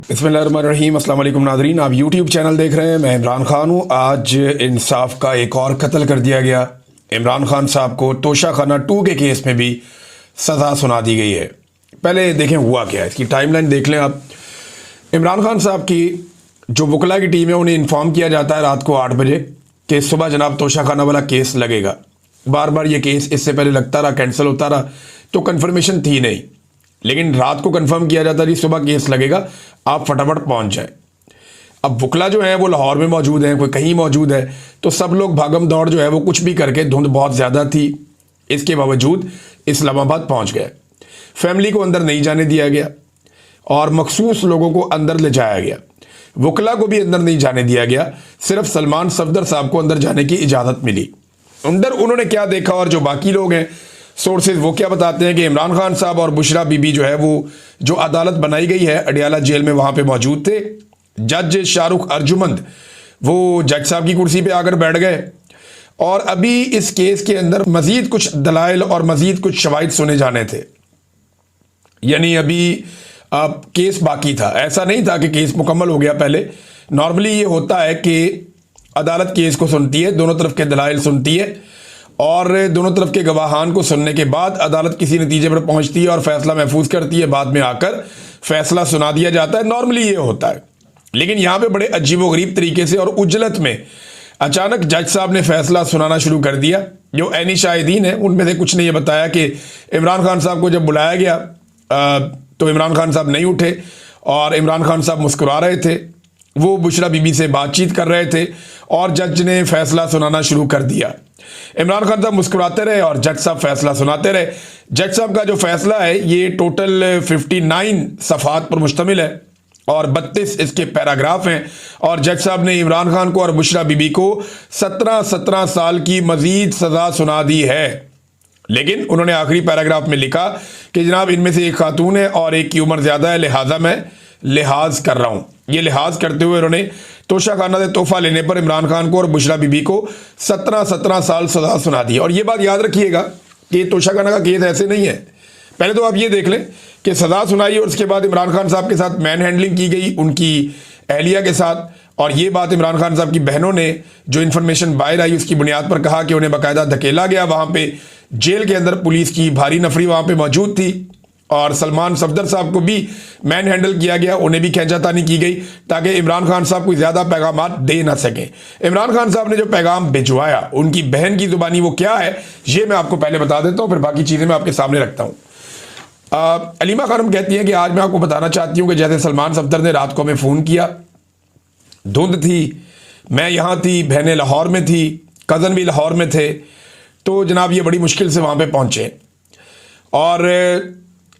बिस्मिल्लाहिर्रहमानिर्रहीम। अस्सलाम वालेकुम नाज़रीन, आप यूट्यूब चैनल देख रहे हैं। मैं इमरान खान हूँ। आज इंसाफ का एक और कत्ल कर दिया गया। इमरान खान साहब को तोशाखाना 2 के केस में भी सज़ा सुना दी गई है। पहले देखें हुआ क्या है, इसकी टाइमलाइन देख लें आप। इमरान खान साहब की जो वकला की टीम है उन्हें इन्फॉर्म किया जाता है रात को 8 बजे कि सुबह जनाब तोशाखाना वाला केस लगेगा। बार बार ये केस इससे पहले लगता रहा, कैंसिल होता रहा, तो कन्फर्मेशन थी नहीं। लेकिन रात को कंफर्म किया जाता है सुबह केस लगेगा, आप फटाफट पहुंच जाएं। अब वकला जो है वो लाहौर में मौजूद हैं, कोई कहीं मौजूद है, तो सब लोग भागम दौड़ जो है वो कुछ भी करके, धुंध बहुत ज़्यादा थी, इसके बावजूद इस्लामाबाद पहुंच गए। फैमिली को अंदर नहीं जाने दिया गया और मखसूस लोगों को अंदर ले जाया गया। वकला को भी अंदर नहीं जाने दिया गया, सिर्फ सलमान सफदर साहब को अंदर जाने की इजाज़त मिली। अंदर उन्होंने क्या देखा और जो बाकी लोग हैं सोर्सेज वो क्या बताते हैं कि इमरान खान साहब और बुशरा बीबी जो है वो जो अदालत बनाई गई है अडियाला जेल में वहां पे मौजूद थे। जज शाहरुख अर्जुमंद वो जज साहब की कुर्सी पे आकर बैठ गए और अभी इस केस के अंदर मजीद कुछ दलाइल और मजीद कुछ शवाहिद सुने जाने थे। यानी अभी अब केस बाकी था, ऐसा नहीं था कि केस मुकम्मल हो गया। पहले नॉर्मली ये होता है कि अदालत केस को सुनती है, दोनों तरफ के दलाइल सुनती है और दोनों तरफ के गवाहान को सुनने के बाद अदालत किसी नतीजे पर पहुंचती है और फैसला महफूज करती है। बाद में आकर फैसला सुना दिया जाता है, नॉर्मली ये होता है। लेकिन यहाँ पे बड़े अजीबोगरीब तरीके से और उजलत में अचानक जज साहब ने फैसला सुनाना शुरू कर दिया। जो ऐनी शाहिदीन है उनमें से कुछ ने यह बताया कि इमरान खान साहब को जब बुलाया गया तो इमरान खान साहब नहीं उठे और इमरान खान साहब मुस्कुरा रहे थे, वो बुशरा बीबी से बातचीत कर रहे थे और जज ने फैसला सुनाना शुरू कर दिया। इमरान खान साहब मुस्कुराते रहे और जज साहब फैसला सुनाते रहे। जज साहब का जो फैसला है ये टोटल 59 सफ़हात पर मुश्तमिल है और 32 इसके पैराग्राफ हैं और जज साहब ने इमरान खान को और बुशरा बीबी को 17 साल की मजीद सज़ा सुना दी है। लेकिन उन्होंने आखिरी पैराग्राफ में लिखा कि जनाब इनमें से एक खातून है और एक की उम्र ज़्यादा है, लिहाजा मैं लिहाज कर रहा हूँ। ये लिहाज करते हुए उन्होंने तोशाखाना से तोहफा लेने पर इमरान खान को और बुशरा बीबी को 17 साल सजा सुना दी। और ये बात याद रखिएगा कि तोशाखाना का केस ऐसे नहीं है। पहले तो आप ये देख लें कि सजा सुनाई और उसके बाद इमरान खान साहब के साथ मैन हैंडलिंग की गई उनकी अहलिया के साथ। और ये बात इमरान खान साहब की बहनों ने जो इन्फॉर्मेशन बाहर आई उसकी बुनियाद पर कहा कि उन्हें बाकायदा धकेला गया। वहाँ पे जेल के अंदर पुलिस की भारी नफरी वहाँ पे मौजूद थी और सलमान सफदर साहब को भी मैन हैंडल किया गया, उन्हें भी खींचातानी की गई ताकि इमरान खान साहब कोई ज़्यादा पैगाम दे ना सकें। इमरान खान साहब ने जो पैगाम भिजवाया उनकी बहन की ज़ुबानी वो क्या है ये मैं आपको पहले बता देता हूँ, फिर बाकी चीज़ें मैं आपके सामने रखता हूँ। अलीमा खानम कहती हैं कि आज मैं आपको बताना चाहती हूँ कि जैसे सलमान सफदर ने रात को हमें फ़ोन किया, धुंध थी, मैं यहाँ थी, बहनें लाहौर में थी, कज़न भी लाहौर में थे, तो जनाब ये बड़ी मुश्किल से वहाँ पर पहुँचे। और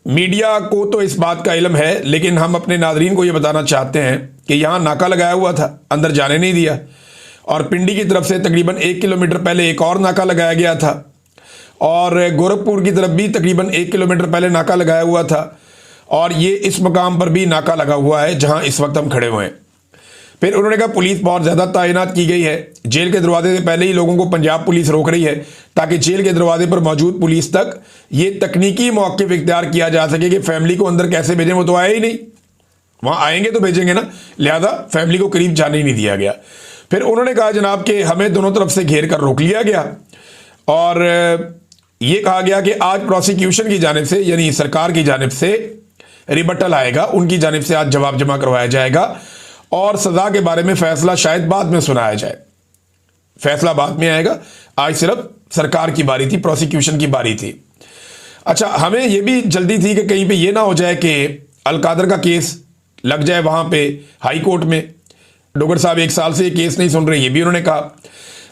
मीडिया को तो इस बात का इल्म है, लेकिन हम अपने नाजरीन को ये बताना चाहते हैं कि यहाँ नाका लगाया हुआ था, अंदर जाने नहीं दिया। और पिंडी की तरफ से तकरीबन 1 किलोमीटर पहले एक और नाका लगाया गया था और गोरखपुर की तरफ भी तकरीबन 1 किलोमीटर पहले नाका लगाया हुआ था और ये इस मकाम पर भी नाका लगा हुआ है जहाँ इस वक्त हम खड़े हुए हैं। फिर उन्होंने कहा पुलिस बहुत ज़्यादा तैनात की गई है, जेल के दरवाजे से पहले ही लोगों को पंजाब पुलिस रोक रही है ताकि जेल के दरवाजे पर मौजूद पुलिस तक ये तकनीकी मौक़िफ़ इख्तियार किया जा सके कि फैमिली को अंदर कैसे भेजें। वो तो आए ही नहीं, वहाँ आएंगे तो भेजेंगे ना, लिहाजा फैमिली को करीब जाने ही नहीं दिया गया। फिर उन्होंने कहा जनाब कि हमें दोनों तरफ से घेर कर रोक लिया गया और ये कहा गया कि आज प्रोसिक्यूशन की जानिब से यानी सरकार की जानिब से रिबटल आएगा, उनकी जानिब से आज जवाब जमा करवाया जाएगा और सज़ा के बारे में फ़ैसला शायद बाद में सुनाया जाए। फैसला बाद में आएगा, आज सिर्फ सरकार की बारी थी, प्रोसिक्यूशन की बारी थी। अच्छा, हमें यह भी जल्दी थी कि कहीं पे ये ना हो जाए कि अलकादर का केस लग जाए वहाँ पे हाई कोर्ट में। डोगर साहब 1 साल से ये केस नहीं सुन रहे, ये भी उन्होंने कहा।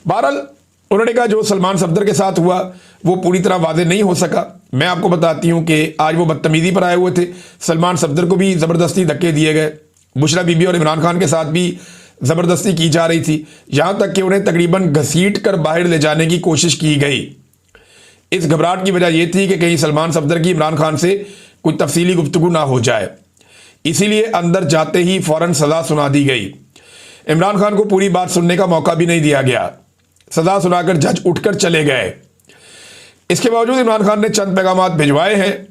बहरहाल उन्होंने कहा जो सलमान सफदर के साथ हुआ वो पूरी तरह वादे नहीं हो सका। मैं आपको बताती हूँ कि आज वो बदतमीज़ी पर आए हुए थे, सलमान सफदर को भी ज़बरदस्ती धक्के दिए गए, बुशरा बीबी और इमरान खान के साथ भी ज़बरदस्ती की जा रही थी, यहाँ तक कि उन्हें तकरीबन घसीट कर बाहर ले जाने की कोशिश की गई। इस घबराहट की वजह यह थी कि कहीं सलमान सफदर की इमरान खान से कोई तफसीली गुफ्तगू ना हो जाए, इसीलिए अंदर जाते ही फ़ौरन सज़ा सुना दी गई। इमरान खान को पूरी बात सुनने का मौका भी नहीं दिया गया, सज़ा सुनाकर जज उठकर चले गए। इसके बावजूद इमरान खान ने चंद पैगाम भिजवाए हैं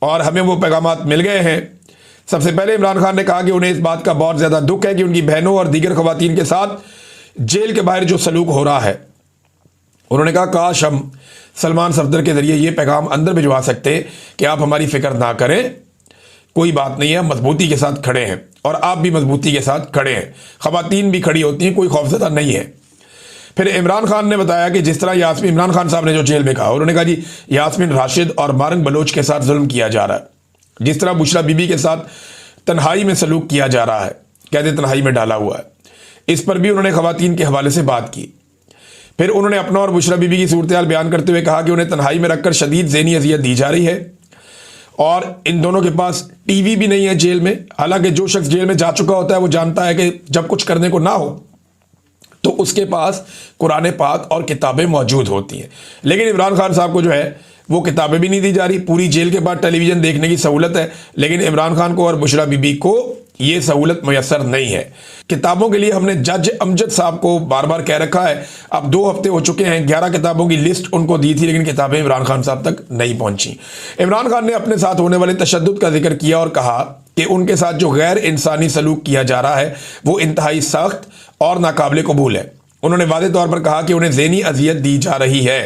और हमें वो पैगाम मिल गए हैं। सबसे पहले इमरान खान ने कहा कि उन्हें इस बात का बहुत ज़्यादा दुख है कि उनकी बहनों और दीगर खवातीन के साथ जेल के बाहर जो सलूक हो रहा है। उन्होंने कहा काश हम सलमान सफदर के ज़रिए ये पैगाम अंदर भिजवा सकते कि आप हमारी फ़िक्र ना करें, कोई बात नहीं है, मजबूती के साथ खड़े हैं और आप भी मजबूती के साथ खड़े हैं, खवातीन भी खड़ी होती हैं, कोई खौफजदा नहीं है। फिर इमरान खान ने बताया कि जिस तरह यास्मीन, इमरान खान साहब ने जो जेल में कहा, उन्होंने कहा जी यास्मीन राशिद और मारंग बलोच के साथ जुल्म किया जा रहा है, जिस तरह बुशरा बीबी के साथ तन्हाई में सलूक किया जा रहा है, कहते तन्हाई में डाला हुआ है, इस पर भी उन्होंने खवातीन के हवाले से बात की। फिर उन्होंने अपना और बुशरा बीबी की सूरत हाल बयान करते हुए कहा कि उन्हें तन्हाई में रखकर शदीद ज़हनी अजियत दी जा रही है और इन दोनों के पास टीवी भी नहीं है जेल में। हालांकि जो शख्स जेल में जा चुका होता है वो जानता है कि जब कुछ करने को ना हो तो उसके पास कुरान पाक और किताबें मौजूद होती हैं, लेकिन इमरान खान साहब को जो है वो किताबें भी नहीं दी जा रही। पूरी जेल के बाद टेलीविज़न देखने की सहूलत है, लेकिन इमरान खान को और बुशरा बीबी को ये सहूलत मैसर नहीं है। किताबों के लिए हमने जज अमजद साहब को बार बार कह रखा है, अब 2 हफ्ते हो चुके हैं, 11 किताबों की लिस्ट उनको दी थी, लेकिन किताबें इमरान खान साहब तक नहीं पहुंची। इमरान खान ने अपने साथ होने वाले तशद्दुद का जिक्र किया और कहा कि उनके साथ जो गैर इंसानी सलूक किया जा रहा है वो इंतहाई सख्त और नाकाबिल कबूल है। उन्होंने वादे तौर पर कहा कि उन्हें ज़हनी अजियत दी जा रही है।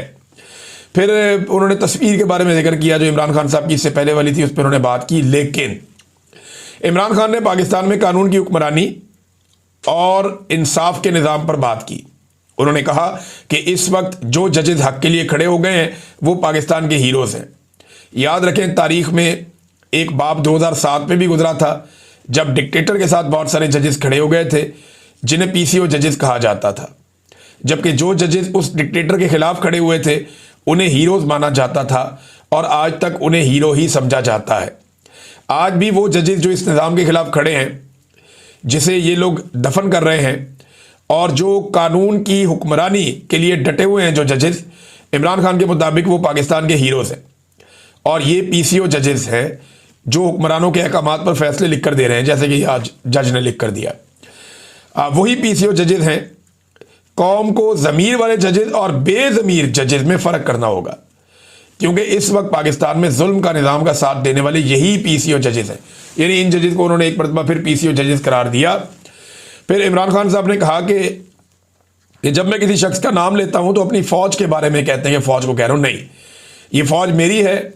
फिर उन्होंने तस्वीर के बारे में जिक्र किया जो इमरान खान साहब की इससे पहले वाली थी, उस पर उन्होंने बात की। लेकिन इमरान खान ने पाकिस्तान में कानून की हुक्मरानी और इंसाफ के निज़ाम पर बात की। उन्होंने कहा कि इस वक्त जो जजेस हक के लिए खड़े हो गए हैं वो पाकिस्तान के हीरोज़ हैं। याद रखें तारीख में एक बाब 2007 में भी गुजरा था जब डिक्टेटर के साथ बहुत सारे जजेस खड़े हो गए थे जिन्हें पीसीओ जजेस कहा जाता था, जबकि जो जजेस उस डिक्टेटर के खिलाफ खड़े हुए थे उन्हें हीरोज़ माना जाता था और आज तक उन्हें हीरो ही समझा जाता है। आज भी वो जजेस जो इस निज़ाम के खिलाफ खड़े हैं, जिसे ये लोग दफन कर रहे हैं, और जो कानून की हुक्मरानी के लिए डटे हुए हैं जो जजेस, इमरान खान के मुताबिक वो पाकिस्तान के हीरोज़ हैं। और ये पीसीओ जजेस हैं जो हुक्मरानों के अहकामात पर फैसले लिख कर दे रहे हैं, जैसे कि आज जज ने लिख कर दिया। वही पीसीओ जजेस हैं। कौम को ज़मीर वाले जजेस और बेज़मीर जजेस में फ़र्क करना होगा, क्योंकि इस वक्त पाकिस्तान में जुल्म का निज़ाम का साथ देने वाले यही पीसीओ जजेस हैं। यानी इन जजेस को उन्होंने एक मरतबा फिर पीसीओ जजेस करार दिया। फिर इमरान खान साहब ने कहा कि जब मैं किसी शख्स का नाम लेता हूं तो अपनी फ़ौज के बारे में कहते हैं कि फ़ौज को कह रहा हूं, नहीं, ये फ़ौज मेरी है,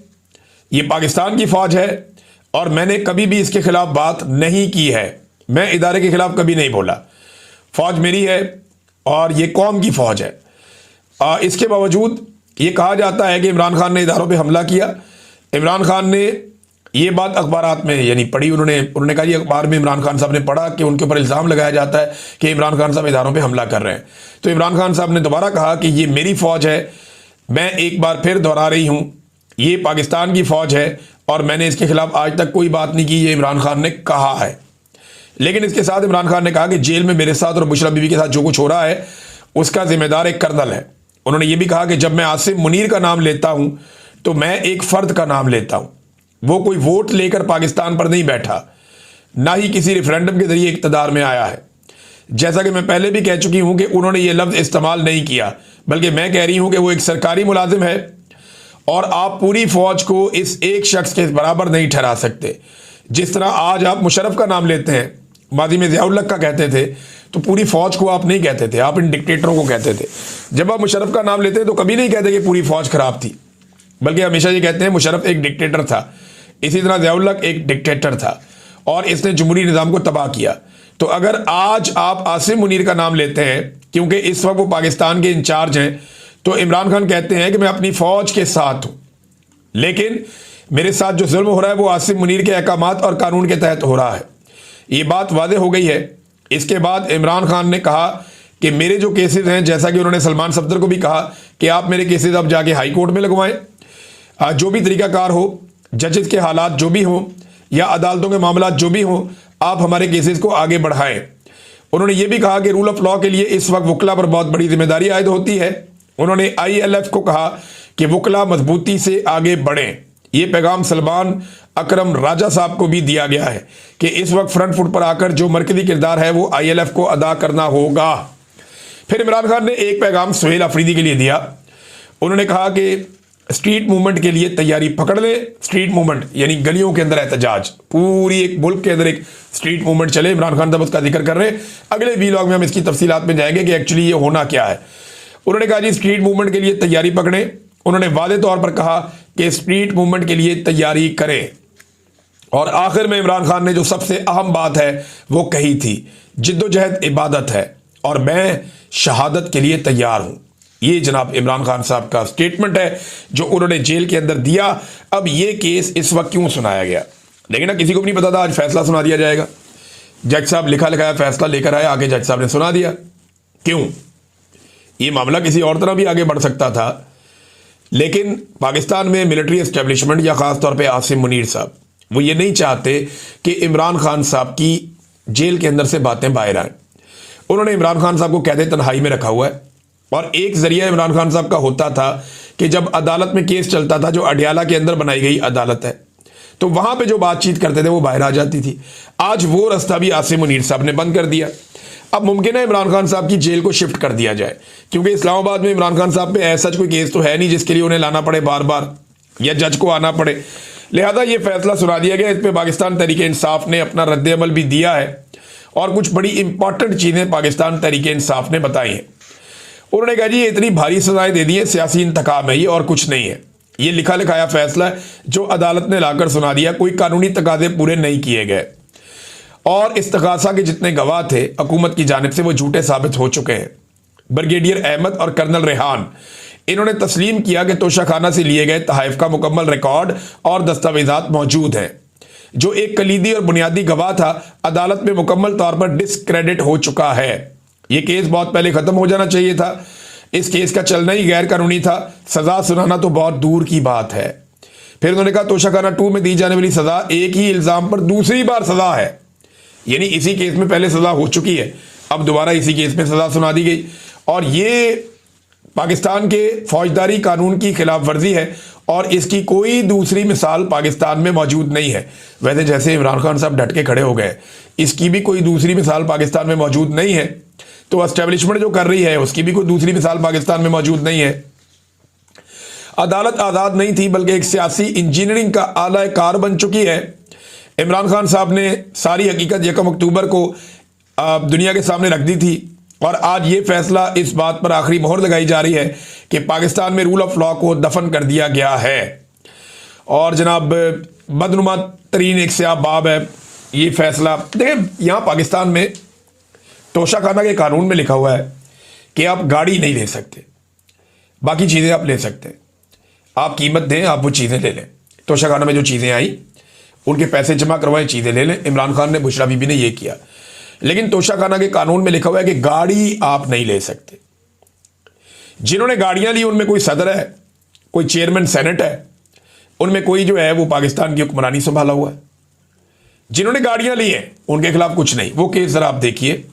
ये पाकिस्तान की फ़ौज है और मैंने कभी भी इसके खिलाफ बात नहीं की है, मैं इदारे के खिलाफ कभी नहीं बोला। फ़ौज मेरी है और ये कौम की फ़ौज है। इसके बावजूद ये कहा जाता है कि इमरान खान ने इदारों पे हमला किया। इमरान खान ने ये बात अखबारात में यानी पढ़ी, उन्होंने कहा, ये अखबार में इमरान खान साहब ने पढ़ा कि उनके ऊपर इल्ज़ाम लगाया जाता है कि इमरान खान साहब इदारों पे हमला कर रहे हैं। तो इमरान खान साहब ने दोबारा कहा कि ये मेरी फ़ौज है, मैं एक बार फिर दोहरा रही हूँ, ये पाकिस्तान की फ़ौज है और मैंने इसके खिलाफ आज तक कोई बात नहीं की, ये इमरान खान ने कहा है। लेकिन इसके साथ इमरान खान ने कहा कि जेल में मेरे साथ और बुशरा बीबी के साथ जो कुछ हो रहा है उसका जिम्मेदार एक कर्नल है। उन्होंने ये भी कहा कि जब मैं आसिम मुनीर का नाम लेता हूं तो मैं एक फ़र्द का नाम लेता हूं, वो कोई वोट लेकर पाकिस्तान पर नहीं बैठा, ना ही किसी रेफरेंडम के जरिए इक़्तिदार में आया है। जैसा कि मैं पहले भी कह चुकी हूं कि उन्होंने ये लफ्ज़ इस्तेमाल नहीं किया, बल्कि मैं कह रही हूं कि वो एक सरकारी मुलाजिम है और आप पूरी फ़ौज को इस एक शख्स के बराबर नहीं ठहरा सकते। जिस तरह आज आप मुशर्रफ का नाम लेते हैं, माजी में ज़ियाउल हक का कहते थे, तो पूरी फ़ौज को आप नहीं कहते थे, आप इन डिक्टेटरों को कहते थे। जब आप मुशर्रफ का नाम लेते हैं तो कभी नहीं कहते कि पूरी फ़ौज ख़राब थी, बल्कि हमेशा ये कहते हैं मुशर्रफ एक डिक्टेटर था। इसी तरह ज़ियाउल हक एक डिक्टेटर था और इसने जमहूरी निज़ाम को तबाह किया। तो अगर आज आप आसिम मुनीर का नाम लेते हैं क्योंकि इस वक्त वो पाकिस्तान के इंचार्ज हैं, तो इमरान खान कहते हैं कि मैं अपनी फ़ौज के साथ हूँ, लेकिन मेरे साथ जो जुल्म हो रहा है वो आसिम मुनीर के अहकामात और कानून के तहत हो रहा है। ये बात वादे हो गई है। इसके बाद इमरान खान ने कहा कि मेरे जो केसेस हैं, जैसा कि उन्होंने सलमान सफदर को भी कहा कि आप मेरे केसेस अब जाके हाई कोर्ट में लगवाएं, जो भी तरीकाकार हो, जजेस के हालात जो भी हों या अदालतों के मामला जो भी हों, आप हमारे केसेस को आगे बढ़ाएं। उन्होंने ये भी कहा कि रूल ऑफ लॉ के लिए इस वक्त वकला पर बहुत बड़ी जिम्मेदारी आयद होती है। उन्होंने ILF को कहा कि वकला मजबूती से आगे बढ़ें। ये पैगाम सलमान अकरम राजा साहब को भी दिया गया है कि इस वक्त फ्रंट फुट पर आकर जो मरकजी किरदार है वो ILF को अदा करना होगा। फिर इमरान खान ने एक पैगाम सुहेल अफरीदी के लिए दिया। उन्होंने कहा कि स्ट्रीट मूवमेंट के लिए तैयारी पकड़ ले। स्ट्रीट मूवमेंट यानी गलियों के अंदर एहतजाज, पूरी एक मुल्क के अंदर एक स्ट्रीट मूवमेंट चले। इमरान खान साहब उसका जिक्र कर रहे हैं। अगले वीलॉग में हम इसकी तफसीलात में जाएंगे कि एक्चुअली ये होना क्या है। उन्होंने कहा जी स्ट्रीट मूवमेंट के लिए तैयारी पकड़े। उन्होंने वादे तौर पर कहा कि स्ट्रीट मूवमेंट के लिए तैयारी करें। और आखिर में इमरान खान ने जो सबसे अहम बात है वो कही थी, जिद्दोजहद इबादत है और मैं शहादत के लिए तैयार हूं। ये जनाब इमरान खान साहब का स्टेटमेंट है जो उन्होंने जेल के अंदर दिया। अब ये केस इस वक्त क्यों सुनाया गया, लेकिन ना किसी को भी नहीं पता था आज फैसला सुना दिया जाएगा। जज साहब लिखा लिखाया फैसला लेकर आए, आगे जज साहब ने सुना दिया। क्यों? ये मामला किसी और तरह भी आगे बढ़ सकता था, लेकिन पाकिस्तान में मिलिट्री एस्टेब्लिशमेंट या खास तौर पे आसिम मुनीर साहब वो ये नहीं चाहते कि इमरान खान साहब की जेल के अंदर से बातें बाहर आए। उन्होंने इमरान खान साहब को कैद तन्हाई में रखा हुआ है और एक जरिया इमरान खान साहब का होता था कि जब अदालत में केस चलता था, जो अडियाला के अंदर बनाई गई अदालत है, तो वहां पे जो बातचीत करते थे वो बाहर आ जाती थी। आज वो रास्ता भी आसिम मुनीर साहब ने बंद कर दिया। अब मुमकिन है इमरान खान साहब की जेल को शिफ्ट कर दिया जाए, क्योंकि इस्लामाबाद में इमरान खान साहब पे ऐसा कोई केस तो है नहीं जिसके लिए उन्हें लाना पड़े बार बार या जज को आना पड़े। लिहाजा ये फैसला सुना दिया गया। इस पर पाकिस्तान तहरीक इंसाफ ने अपना रद्द-ए-अमल भी दिया है और कुछ बड़ी इंपॉर्टेंट चीजें पाकिस्तान तहरीक इंसाफ ने बताई हैं। उन्होंने कहा जी ये इतनी भारी सजाएं दे दी है, सियासी इंतकाम है ये और कुछ नहीं है। ये लिखा लिखाया फैसला है जो अदालत ने लाकर सुना दिया। कोई कानूनी तकाजे पूरे नहीं किए गए और इस्तगासा के जितने गवाह थे हुकूमत की जानिब से वो झूठे साबित हो चुके हैं। ब्रिगेडियर अहमद और कर्नल रेहान इन्होंने तस्लीम किया कि तोशाखाना से लिए गए तहाइफ का मुकम्मल रिकॉर्ड और दस्तावेजात मौजूद हैं। जो एक कलीदी और बुनियादी गवाह था अदालत में मुकम्मल तौर पर डिस्क्रेडिट हो चुका है। यह केस बहुत पहले खत्म हो जाना चाहिए था। इस केस का चलना ही गैर कानूनी था। सजा सुनाना तो बहुत दूर की बात है। फिर उन्होंने कहा तोशाखाना 2 में दी जाने वाली सजा एक ही इल्जाम पर दूसरी बार सजा है, यानी इसी केस में पहले सजा हो चुकी है, अब दोबारा इसी केस में सजा सुना दी गई। और ये पाकिस्तान के फौजदारी कानून की खिलाफ वर्जी है और इसकी कोई दूसरी मिसाल पाकिस्तान में मौजूद नहीं है। वैसे जैसे इमरान खान साहब डट के खड़े हो गए, इसकी भी कोई दूसरी मिसाल पाकिस्तान में मौजूद नहीं है, तो एस्टेब्लिशमेंट जो कर रही है उसकी भी कोई दूसरी मिसाल पाकिस्तान में मौजूद नहीं है। अदालत आज़ाद नहीं थी बल्कि एक सियासी इंजीनियरिंग का आला कार बन चुकी है। इमरान खान साहब ने सारी हकीकत 1 अक्टूबर को दुनिया के सामने रख दी थी और आज ये फैसला इस बात पर आखिरी मोहर लगाई जा रही है कि पाकिस्तान में रूल ऑफ लॉ को दफन कर दिया गया है। और जनाब बदनुमा तरीन एक स्याह बाब है ये फैसला। देखें यहाँ पाकिस्तान में तोशाखाना के कानून में लिखा हुआ है कि आप गाड़ी नहीं ले सकते, बाकी चीज़ें आप ले सकते हैं। आप कीमत दें, आप वो चीज़ें ले लें। तोशाखाना में जो चीज़ें आई उनके पैसे जमा करवाएं, चीज़ें ले लें। इमरान खान ने, बुशरा बीबी ने ये किया। लेकिन तोशाखाना के कानून में लिखा हुआ है कि गाड़ी आप नहीं ले सकते। जिन्होंने गाड़ियां ली उनमें कोई सदर है, कोई चेयरमैन सेनेट है, उनमें कोई जो है वो पाकिस्तान की हुक्मरानी संभाला हुआ है। जिन्होंने गाड़ियां ली हैं उनके खिलाफ कुछ नहीं। वो केस जरा आप देखिए।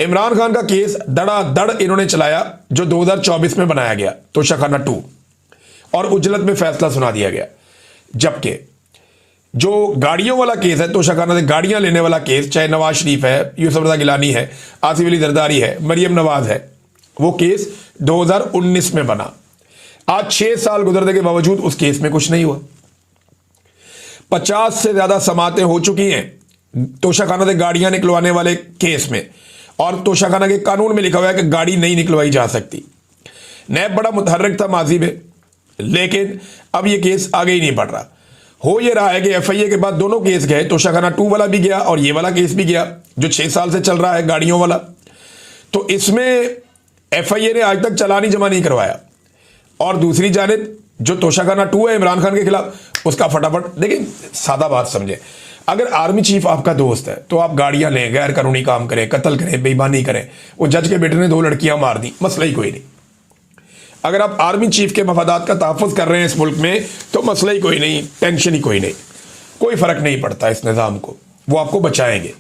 इमरान खान का केस धड़ाधड़ इन्होंने चलाया जो 2024 में बनाया गया तोशाखाना 2 और उजलत में फैसला सुना दिया गया। जबकि जो गाड़ियों वाला केस है, तोशाखाना से गाड़ियां लेने वाला केस, चाहे नवाज शरीफ है, यूसुफ रजा गिलानी है, आसिफ अली जरदारी है, मरियम नवाज है, वो केस 2019 में बना। आज 6 साल गुजरने के बावजूद उस केस में कुछ नहीं हुआ। 50 से ज्यादा समातें हो चुकी हैं तोशाखाना से गाड़ियां निकलवाने वाले केस में और तोशाखाना के कानून में लिखा हुआ है कि गाड़ी नहीं निकलवाई जा सकती। नैब बड़ा मुतहर्रिक था माजी में, लेकिन अब यह केस आगे ही नहीं बढ़ रहा। हो ये रहा है कि एफआईए के बाद दोनों केस गए, तोशाखाना 2 वाला भी गया और ये वाला केस भी गया जो 6 साल से चल रहा है गाड़ियों वाला। तो इसमें एफआईए ने आज तक चालान ही जमा नहीं करवाया और दूसरी जानिब जो तोशाखाना 2 है इमरान खान के खिलाफ, उसका फटाफट देखिए। सादा बात समझे, अगर आर्मी चीफ आपका दोस्त है तो आप गाड़ियां लें, गैर कानूनी काम करें, कत्ल करें, बेईमानी करें। वो जज के बेटे ने 2 लड़कियां मार दी, मसला ही कोई नहीं। अगर आप आर्मी चीफ के मफादात का तहफ़्फ़ुज़ कर रहे हैं इस मुल्क में तो मसला ही कोई नहीं, टेंशन ही कोई नहीं, कोई फ़र्क नहीं पड़ता इस निज़ाम को, वो आपको बचाएंगे।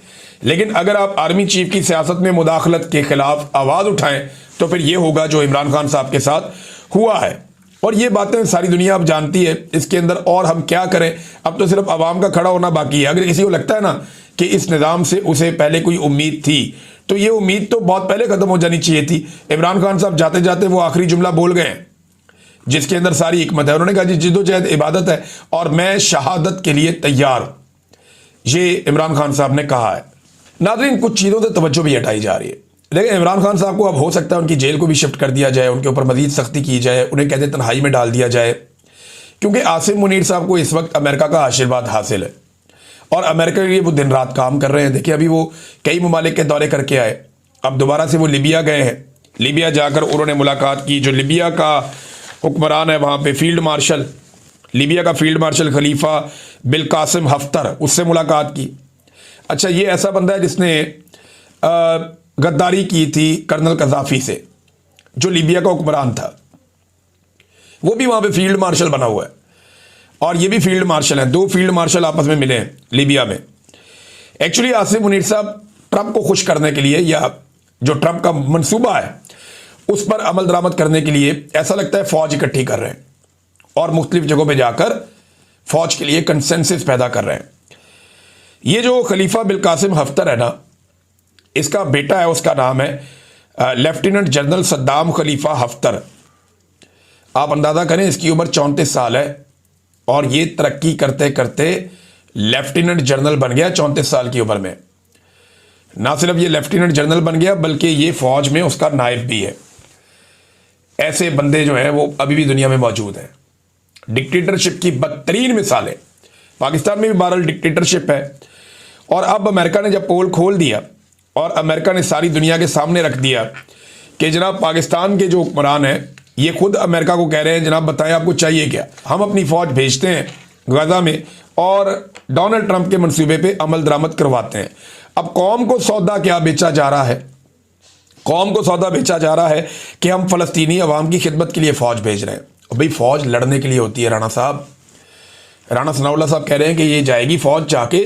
लेकिन अगर आप आर्मी चीफ की सियासत में मुदाखलत के खिलाफ आवाज़ उठाएं तो फिर ये होगा जो इमरान खान साहब के साथ हुआ है। और ये बातें सारी दुनिया अब जानती है। इसके अंदर और हम क्या करें, अब तो सिर्फ आवाम का खड़ा होना बाकी है। अगर किसी को लगता है ना कि इस निज़ाम से उसे पहले कोई उम्मीद थी तो ये उम्मीद तो बहुत पहले ख़त्म हो जानी चाहिए थी। इमरान खान साहब जाते जाते वो आखिरी जुमला बोल गए जिसके अंदर सारी हिकमत है। उन्होंने कहा जी जिद्दोजहद इबादत है और मैं शहादत के लिए तैयार हूं, ये इमरान खान साहब ने कहा है। नाज़रीन, कुछ चीज़ों से तवज्जो भी हटाई जा रही है। लेकिन इमरान खान साहब को अब हो सकता है उनकी जेल को भी शिफ्ट कर दिया जाए, उनके ऊपर मजीद सख्ती की जाए, उन्हें कहते तन्हाई में डाल दिया जाए, क्योंकि आसिम मुनीर साहब को इस वक्त अमेरिका का आशीर्वाद हासिल है और अमेरिका के लिए वो दिन रात काम कर रहे हैं। देखिए, अभी वो कई ममालिक के दौरे करके आए, अब दोबारा से वो लिबिया गए हैं। लिबिया जाकर उन्होंने मुलाकात की, जो लिबिया का हुक्मरान है वहाँ पे फील्ड मार्शल, लिबिया का फील्ड मार्शल खलीफा बिल कासिम हफ्तर, उससे मुलाकात की। अच्छा, ये ऐसा बंदा है जिसने गद्दारी की थी कर्नल कज़ाफी से, जो लिबिया का हुक्मरान था, वो भी वहाँ पे फील्ड मार्शल बना हुआ है और ये भी फील्ड मार्शल है। दो फील्ड मार्शल आपस में मिले हैं लिबिया में। एक्चुअली आसिम मुनीर साहब ट्रंप को खुश करने के लिए, या जो ट्रंप का मंसूबा है उस पर अमल दरामद करने के लिए, ऐसा लगता है फौज इकट्ठी कर रहे हैं और मुख्तलिफ जगहों पे जाकर फौज के लिए कंसेंसस पैदा कर रहे हैं। ये जो खलीफा बिल कासिम हफ्तर है ना, इसका बेटा है, उसका नाम है लेफ्टिनेंट जनरल सद्दाम खलीफा हफ्तर। आप अंदाजा करें, इसकी उम्र 34 साल है और ये तरक्की करते करते लेफ्टिनेंट जनरल बन गया 34 साल की उम्र में। ना सिर्फ ये लेफ्टिनेंट जनरल बन गया, बल्कि ये फौज में उसका नायब भी है। ऐसे बंदे जो हैं वो अभी भी दुनिया में मौजूद हैं। डिक्टेटरशिप की बदतरीन मिसालें, पाकिस्तान में भी बहरहाल डिक्टेटरशिप है। और अब अमेरिका ने जब पोल खोल दिया और अमेरिका ने सारी दुनिया के सामने रख दिया कि जनाब पाकिस्तान के जो हुक्मरान हैं ये खुद अमेरिका को कह रहे हैं, जनाब बताएं आपको चाहिए क्या, हम अपनी फौज भेजते हैं गजा में और डोनाल्ड ट्रंप के मंसूबे पे अमल दरामद करवाते हैं। अब कौम को सौदा क्या बेचा जा रहा है? कौम को सौदा बेचा जा रहा है कि हम फलस्तीनी अवाम की खिदमत के लिए फौज भेज रहे हैं। भाई, फौज लड़ने के लिए होती है। राणा सनाउल्लाह साहब कह रहे हैं कि ये जाएगी फौज, जाके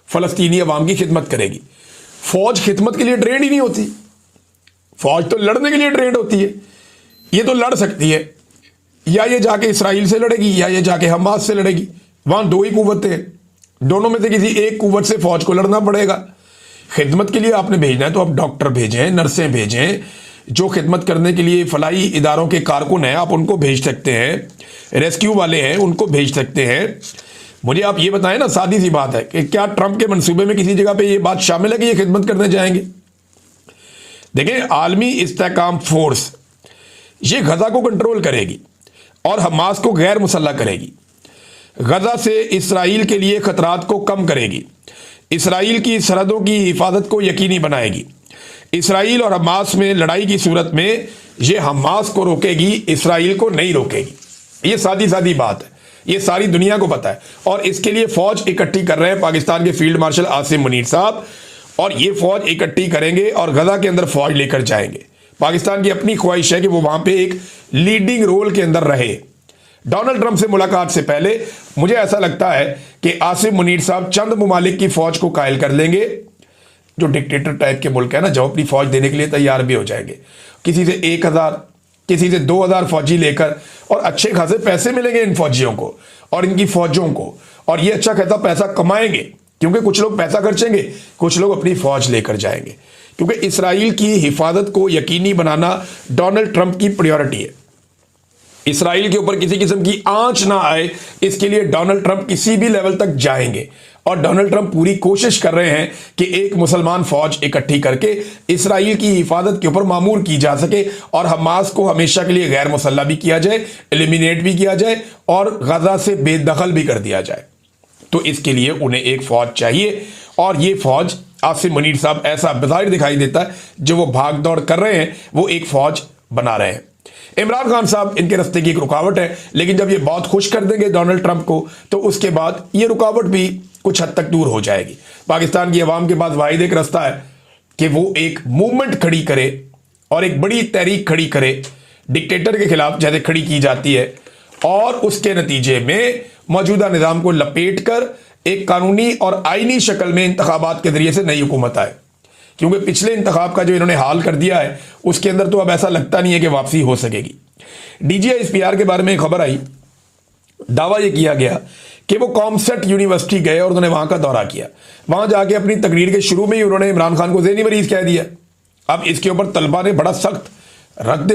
फलस्तीनी अवाम की खिदमत करेगी। फौज खिदमत के लिए ट्रेंड ही नहीं होती, फौज तो लड़ने के लिए ट्रेंड होती है। ये तो लड़ सकती है, या ये जाके इसराइल से लड़ेगी या ये जाके हमास से लड़ेगी। वहां दो ही कुव्वतें हैं, दोनों में से किसी एक कुव्वत से फौज को लड़ना पड़ेगा। खिदमत के लिए आपने भेजना है तो आप डॉक्टर भेजें, नर्सें भेजें, जो खिदमत करने के लिए फलाई इदारों के कारकुन हैं आप उनको भेज सकते हैं, रेस्क्यू वाले हैं उनको भेज सकते हैं। मुझे आप ये बताएं ना, सादी सी बात है कि क्या ट्रंप के मंसूबे में किसी जगह पे ये बात शामिल है कि ये खिदमत करने जाएंगे? देखिए, आलमी इस्तेहकाम फोर्स ये गजा को कंट्रोल करेगी और हमास को गैर मुसल्लह करेगी। गजा से इसराइल के लिए खतरात को कम करेगी, इसराइल की सरहदों की हिफाजत को यकीनी बनाएगी। इसराइल और हमास में लड़ाई की सूरत में ये हमास को रोकेगी, इसराइल को नहीं रोकेगी। ये सादी सादी बात है, ये सारी दुनिया को पता है। और इसके लिए फौज इकट्ठी कर रहे हैं पाकिस्तान के फील्ड मार्शल आसिम मुनीर साहब, और ये फौज इकट्ठी करेंगे और गजा के अंदर फौज लेकर जाएंगे। पाकिस्तान की अपनी ख्वाहिश है कि वो वहां पे एक लीडिंग रोल के अंदर रहे। डोनाल्ड ट्रंप से मुलाकात से पहले मुझे ऐसा लगता है कि आसिम मुनीर साहब चंद ममालिक की फौज को कायल कर लेंगे, जो डिक्टेटर टाइप के मुल्क है ना, जो अपनी फौज देने के लिए तैयार भी हो जाएंगे। किसी से 1000 किसी से 2000 फौजी लेकर, और अच्छे खासे पैसे मिलेंगे इन फौजियों को और इनकी फौजों को, और ये अच्छा खासा पैसा कमाएंगे, क्योंकि कुछ लोग पैसा खर्चेंगे, कुछ लोग अपनी फौज लेकर जाएंगे। क्योंकि इसराइल की हिफाजत को यकीनी बनाना डोनाल्ड ट्रंप की प्रायोरिटी है। इसराइल के ऊपर किसी किस्म की आंच ना आए, इसके लिए डोनाल्ड ट्रंप किसी भी लेवल तक जाएंगे। और डोनाल्ड ट्रंप पूरी कोशिश कर रहे हैं कि एक मुसलमान फौज इकट्ठी करके इसराइल की हिफाजत के ऊपर मामूर की जा सके और हमास को हमेशा के लिए गैर मुसल्ला भी किया जाए, एलिमिनेट भी किया जाए और गजा से बेदखल भी कर दिया जाए। तो इसके लिए उन्हें एक फौज चाहिए, और ये फौज आसिम मुनीर साहब ऐसा बाज़ाहिर दिखाई देता है, जो वो भाग दौड़ कर रहे हैं वो एक फौज बना रहे हैं। इमरान खान साहब इनके रास्ते की एक रुकावट है, लेकिन जब ये बहुत खुश कर देंगे डोनाल्ड ट्रंप को, तो उसके बाद ये रुकावट भी कुछ हद तक दूर हो जाएगी। पाकिस्तान की आवाम के पास वाहिद एक रास्ता है कि वो एक मूवमेंट खड़ी करे और एक बड़ी तहरीक खड़ी करे डिक्टेटर के खिलाफ, जैसे खड़ी की जाती है, और उसके नतीजे में मौजूदा निज़ाम को लपेट कर एक कानूनी और आईनी शक्ल में इंतखाबात के जरिए से नई हुकूमत आए। क्योंकि पिछले इंतखाब का जो इन्होंने हाल कर दिया है, उसके अंदर तो अब ऐसा लगता नहीं है कि वापसी हो सकेगी। DGISPR के बारे में खबर आई, दावा यह किया गया कि वो कॉमसेट यूनिवर्सिटी गए और उन्होंने वहां का दौरा किया। वहां जाके अपनी तकरीर के शुरू में ही उन्होंने इमरान खान को ज़हनी मरीज कह दिया। अब इसके ऊपर तलबा ने बड़ा सख्त रद्द